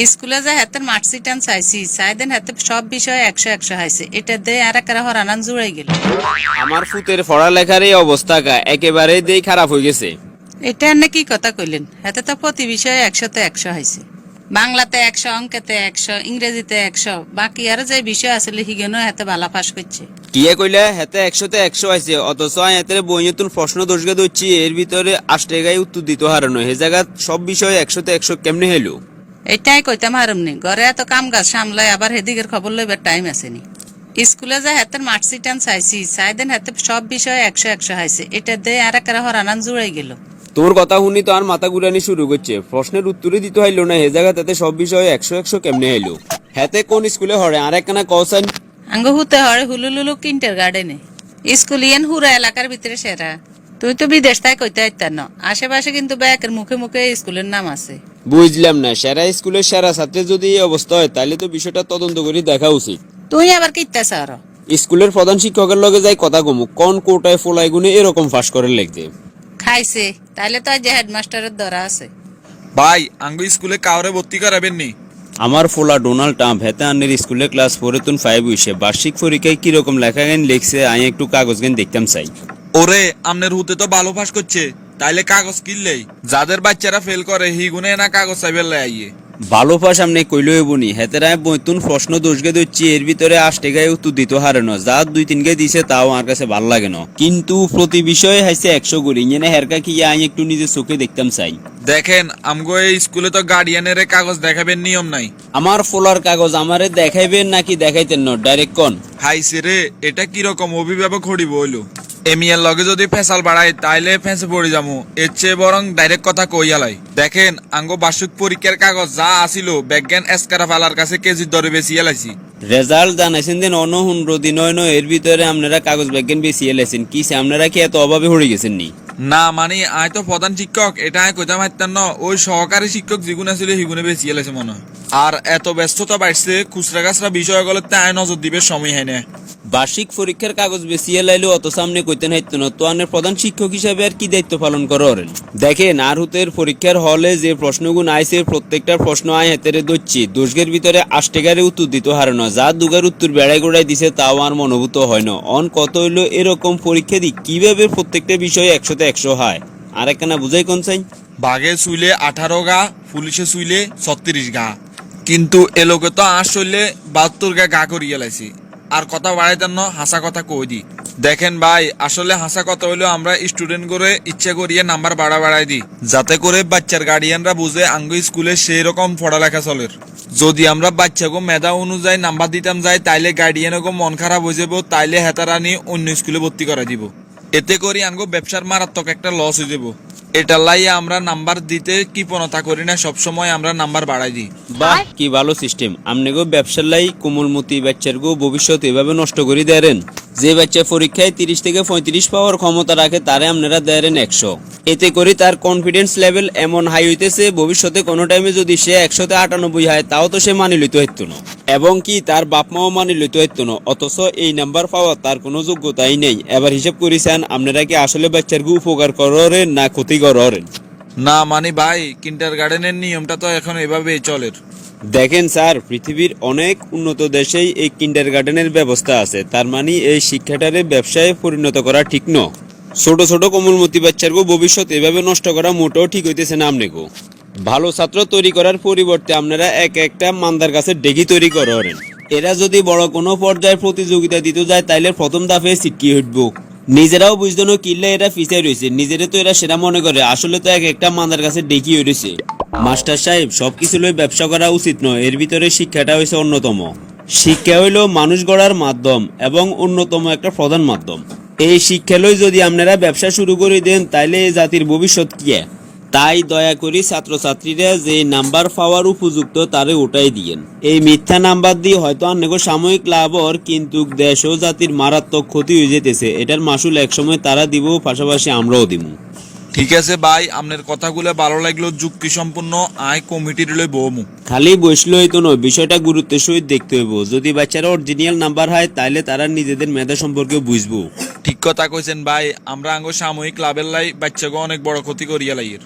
স্কুলে যা হাতের মার্কশিট আন চাইছি চাইদেন হাতে সব বিষয়ে 100 হাইছে এটা দিয়ে আর একটা হরানান জুড়াই গেল। আমার ফুতের পড়ালেখার এই অবস্থা একেবারে দেই খারাপ হয়ে গেছে। এটা এনে কি কথা কইলেন? হাতে তো প্রতি বিষয়ে 100 হাইছে। বাংলাতে 100, অঙ্কেতে 100, ইংরেজিতে 100, বাকি আর যে বিষয় আসলে হিগেনও হাতে বালা পাস করছে। কিয়ে কইলে হেতে 100 আইছে, অথচ এতের বইয়েতুন প্রশ্ন দোষগে দচ্ছি এর ভিতরে আষ্টেগাই উত্তর দিতে হারানো হে জায়গা সব বিষয়ে 100 কেমনে হইলো? এটাই কইতাম হারমনি ঘরে এত কাম কাজ সামলাই আবার হেদিকের খবর লইবার টাইম আসেনি। স্কুলে যা হাতের মার্কশিট আন চাইছি চাইদেন হাতে সব বিষয়ে 100 হাইছে এটা দিয়ে আর একটা হরানান জুড়াই গেল। তোর কথা শুনি তো আর মাথা ঘুরানি শুরু করছে। প্রশ্নের উত্তরে দিতে হইলো না হে জায়গা তাতে সব বিষয়ে 100 কেমনে হইলো? হেতে কোন স্কুলে হরে আর একখানা কৌশল আঙ্গ হুতে হরে হুলুলুলু কিন্টার গার্ডেনে স্কুল ইয়ান হুরা এলাকার ভিতরে সেরা। তুই তো বিদেশ তাই কইতে আইতার ন, আশেপাশে কিন্তু ব্যাকের মুখে মুখে স্কুলের নাম আছে। বুঝলাম না, সেরা স্কুলের সেরা ছাত্রের যদি এই অবস্থা হয় তাহলে তো বিষয়টা তদন্ত করে দেখা উচিত। তুই আবার কিত্তাছ আর স্কুলের প্রধান শিক্ষকের লগে যাই কথা কমু কোন কোটায় ফোলাই গুনে এরকম ফাঁস করে লিখতে খাইছে তাইলে তো আজ যে হেডমাস্টারের ধরা আছে। ভাই আঙ্গু স্কুলে কাউরে ভর্তি করাবেন নি? আমার ফোলা ডোনাল্ড ট্রাম্প হেতে আন্নের স্কুলে ক্লাস 4 হইছে, বার্ষিক পরীক্ষায় কিরকম লেখা গান লিখছে আমি একটু কাগজ গান দেখতাম চাই। ওরে আমনের হুতে তো ভালো পাস করছে, তাইলে কাগজ কিনলেই যাদের বাচ্চারা ফেল করে হিগুনে না কাগজ চাইবেল আইয়ে। ভালো পাস আমনে কইলো এবনি হেতেরায় বইতুন প্রশ্ন দোষগে দচ্ছি এর ভিতরে আষ্টে গায়ে উত্তর দিতে হারানো যা 2-3 গায়ে দিছে তাও আমার কাছে ভাল লাগে না, কিন্তু প্রতি বিষয়ে হাইছে 100 করি ইয়ে হেরকা কি আমি একটু নিজে চোখে দেখতাম চাই। দেখেন আমগো এই স্কুলে তো গার্ডিয়ানের কাগজ দেখাবেন নিয়ম নাই। আমার ফোলার কাগজ আমারে দেখাইবেন নাকি দেখাইতেন না ডাইরেক্ট কোন? হাইছে রে, এটা কিরকম অভিভাবক হড়িব হইলো? এমিয়ার লগে যদি ফেসাল বাড়াই তাইলে ফেঁসে পড়ে যাবো, এর চেয়ে বরং ডাইরেক্ট কথা কইয়ালাই। দেখেন আঙ্গো বার্ষিক পরীক্ষার কাগজ যা আসিল বিজ্ঞান এসকারা ফালার কাছে কেজির দরে বেশি এলাইছি। রেজাল্ট জানাইছেন দিন 15 দিন হয় এর ভিতরে আপনারা কাগজ বিজ্ঞান বেশি এলাইছেন কি আপনারা কি এত অভাবে হয়ে গেছেন নি? না মানে আয় তো প্রধান শিক্ষক, এটা আয় কইতাম হাইতাম না, ওই সহকারী শিক্ষক যেগুলো ছিল সেগুলো বেশি এলাইছে মনে হয়। আর এত ব্যস্ততা বাড়ছে খুচরা কাছরা বিষয়গুলো আয় নজর দিবে সময় হয় না। বার্ষিক পরীক্ষার কাগজ বেশি এলাইলো অত সামনে কইতেন হাইতো না তো আনের প্রধান শিক্ষক হিসাবে আর কি দায়িত্ব পালন করেন? দেখেন আর হুতের পরীক্ষার হলে যে প্রশ্নগুলো আইছে প্রত্যেকটা প্রশ্ন আয় হেতেরে দচ্ছি দোষগের ভিতরে আষ্টেগারে উত্তর দিতে হারানো যা দুগার উত্তর বেড়াই গোড়াই দিছে তাও আর মনোভূত হয় না। অন কত হইলো এরকম পরীক্ষা দি কিভাবে প্রত্যেকটা বিষয়ে 100 হয় আর একখানা বুঝাই কোন চাই? বাঘে শুইলে 18 গা, পুলিশে শুইলে 36 গা, কিন্তু এ লোকে তো আঁশ হইলে 72 গা করিয়া লাইছে। আর কথা বাড়াইতেন না, হাসা কথা কই দি। দেখেন ভাই আসলে হাসা কথা হইলো আমরা স্টুডেন্ট করে ইচ্ছা করিয়ে নাম্বার বাড়াই দিই যাতে করে বাচ্চার গার্ডিয়ানরা বুঝে আঙ্গ স্কুলে সেই রকম পড়ালেখা চলের। যদি আমরা বাচ্চাকে মেধা অনুযায়ী নাম্বার দিতাম যাই তাইলে গার্ডিয়ানকে মন খারাপ হয়ে যাব, তাইলে হেতারা নিয়ে অন্য স্কুলে ভর্তি করা দিব। এতে করে আঙ্গ ব্যবসার মারাত্মক একটা লস হয়ে যাব। এটা লাই আমরা নাম্বার দিতে কৃপণতা করি না, সবসময় আমরা নাম্বার বাড়াই দিই। বাহ কি ভালো সিস্টেম! আপনি গো ব্যবসার লাই কোমলমতি বাচ্চার গো ভবিষ্যৎ এভাবে নষ্ট করে দেন। যে বাচ্চা পরীক্ষায় 30 থেকে 35 পাওয়ার ক্ষমতা রাখে তারে আপনারা দেন 100, এতে করে তার কনফিডেন্স লেভেল এমন হাই হইতেছে ভবিষ্যতে কোনো টাইমে যদি সে 100-98 হয় তাও তো সে মানি লইতে হইতো না, এবং কি তার বাপ মাও মানি লইতে হইতো না, অথচ এই নাম্বার পাওয়া তার কোনো যোগ্যতাই নেই। এবার হিসাব করেছেন আপনারা কি আসলে বাচ্চার গো উপকার করেন না ক্ষতি করেন? না মানে ভাই কিন্ডার গার্ডেনের নিয়মটা তো এখন এভাবেই চলে। দেখেন স্যার, পৃথিবীর অনেক উন্নত দেশেই এই কিন্ডার গার্ডেনের ব্যবস্থা আছে, তার মানে এই শিক্ষাটারে ব্যবসায় পরিণত করা ঠিক ন। ছোট ছোট কোমলমতি বাচ্চার গো ভবিষ্যৎ এভাবে নষ্ট করা মোটেও ঠিক হইতেছে না। আপনি গো ভালো ছাত্র তৈরি করার পরিবর্তে আপনারা একটা মান্দার কাছে ডেগি তৈরি করেন। এরা যদি বড় কোনো পর্যায়ে প্রতিযোগিতা দিতে যায় তাইলে প্রথম ধাপে ছিটকি উঠবো। নিজেরাও বুঝতো না কিল্লা এরা ফিচার রয়েছে, নিজেরা তো এরা সেরা মনে করে, আসলে তো একটা মান্দার কাছে ডেকি হয়েছে। মাস্টার সাহেব সবকিছু লই ব্যবসা করা উচিত নয়, এর ভিতরে শিক্ষাটা হয়েছে অন্যতম। শিক্ষা হইল মানুষ গড়ার মাধ্যম এবং অন্যতম একটা প্রধান মাধ্যম। এই শিক্ষা লই যদি আপনারা ব্যবসা শুরু করে দেন তাইলে এই জাতির ভবিষ্যৎ কি? তাই দয়া করি ছাত্রছাত্রীরা যে নাম্বার পাওয়ার উপযুক্ত তারে ওটাই দিয়েন। এই মিথ্যা নাম্বার দিয়ে হয়তো অনেক সাময়িক লাভ হর, কিন্তু দেশ ও জাতির মারাত্মক ক্ষতি হয়ে যেতেছে। এটার মাসুল একসময় তারা দিব, পাশাপাশি আমরাও দিব। ঠিক আছে ভাই, আপনার কথাগুলো ভালো লাগলো, যুক্তি সম্পূর্ণ। আয় কমিটির লই বমু। খালি বসলেই তো নয়, বিষয়টা গুরুত্বের সহিত দেখতে হইব। যদি বাচ্চারা অরিজিনাল নাম্বার হয় তাহলে তারা নিজেদের মেধা সম্পর্কে বুঝবো। ঠিক কথা কইছেন ভাই, আমরা আঙ্গ সাময়িক লাভের লাই বাচ্চাকে অনেক বড় ক্ষতি করিয়া লাইয়ের।